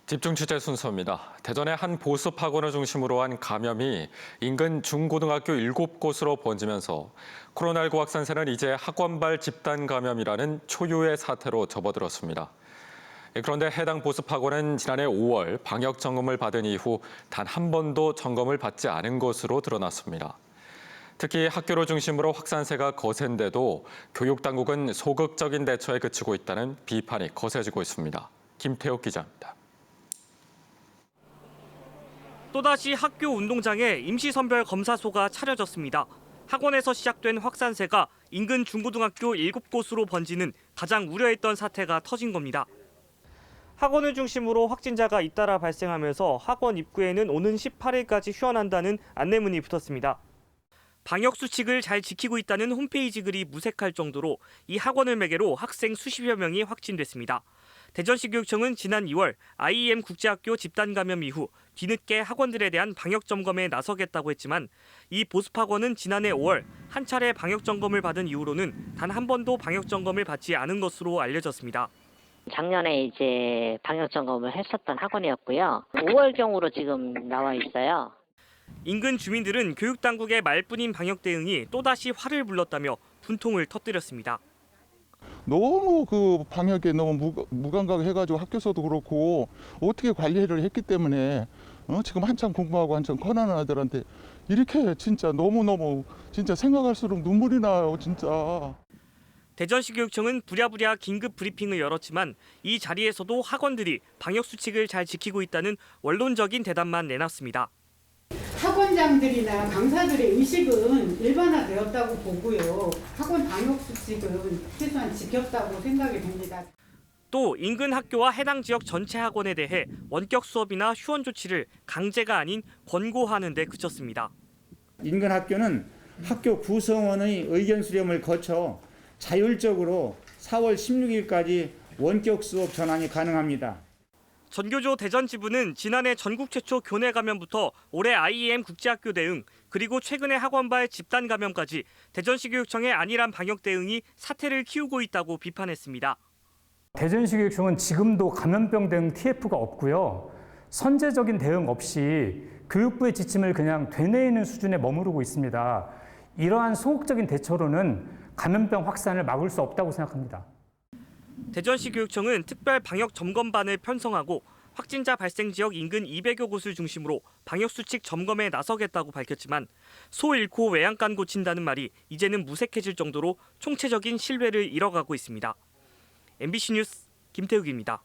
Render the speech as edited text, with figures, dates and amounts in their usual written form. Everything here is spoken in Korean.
집중 취재 순서입니다. 대전의 한 보습 학원을 중심으로 한 감염이 인근 중고등학교 7곳으로 번지면서 코로나19 확산세는 이제 학원발 집단 감염이라는 초유의 사태로 접어들었습니다. 그런데 해당 보습 학원은 지난해 5월 방역 점검을 받은 이후 단 한 번도 점검을 받지 않은 것으로 드러났습니다. 특히 학교를 중심으로 확산세가 거센데도 교육당국은 소극적인 대처에 그치고 있다는 비판이 거세지고 있습니다. 김태욱 기자입니다. 또다시 학교 운동장에 임시선별 검사소가 차려졌습니다. 학원에서 시작된 확산세가 인근 중고등학교 7곳으로 번지는 가장 우려했던 사태가 터진 겁니다. 학원을 중심으로 확진자가 잇따라 발생하면서 학원 입구에는 오는 18일까지 휴원한다는 안내문이 붙었습니다. 방역 수칙을 잘 지키고 있다는 홈페이지 글이 무색할 정도로 이 학원을 매개로 학생 수십여 명이 확진됐습니다. 대전시 교육청은 지난 2월 IEM 국제학교 집단 감염 이후 뒤늦게 학원들에 대한 방역 점검에 나서겠다고 했지만 이 보습학원은 지난해 5월 한 차례 방역 점검을 받은 이후로는 단 한 번도 방역 점검을 받지 않은 것으로 알려졌습니다. 작년에 이제 방역 점검을 했었던 학원이었고요. 5월경으로 지금 나와 있어요. 인근 주민들은 교육당국의 말뿐인 방역 대응이 또다시 화를 불렀다며 분통을 터뜨렸습니다. 너무 그 방역에 너무 무감각해가지고 학교에서도 그렇고 어떻게 관리를 했기 때문에 지금 한참 공부하고 한참 커나는 아들한테 이렇게 진짜 너무너무 진짜 생각할수록 눈물이 나요, 진짜. 대전시 교육청은 부랴부랴 긴급 브리핑을 열었지만 이 자리에서도 학원들이 방역 수칙을 잘 지키고 있다는 원론적인 대답만 내놨습니다. 학원장들이나 강사들의 의식은 일반화되었다고 보고요. 학원 방역 수칙은 최소한 지켰다고 생각이 됩니다. 또 인근 학교와 해당 지역 전체 학원에 대해 원격 수업이나 휴원 조치를 강제가 아닌 권고하는 데 그쳤습니다. 인근 학교는 학교 구성원의 의견 수렴을 거쳐 자율적으로 4월 16일까지 원격 수업 전환이 가능합니다. 전교조 대전지부는 지난해 전국 최초 교내 감염부터 올해 IEM 국제학교 대응, 그리고 최근의 학원발 집단 감염까지 대전시 교육청의 안일한 방역 대응이 사태를 키우고 있다고 비판했습니다. 대전시 교육청은 지금도 감염병 대응 TF가 없고요. 선제적인 대응 없이 교육부의 지침을 그냥 되뇌이는 수준에 머무르고 있습니다. 이러한 소극적인 대처로는 감염병 확산을 막을 수 없다고 생각합니다. 대전시 교육청은 특별 방역 점검반을 편성하고 확진자 발생 지역 인근 200여 곳을 중심으로 방역 수칙 점검에 나서겠다고 밝혔지만 소 잃고 외양간 고친다는 말이 이제는 무색해질 정도로 총체적인 신뢰를 잃어가고 있습니다. MBC 뉴스 김태욱입니다.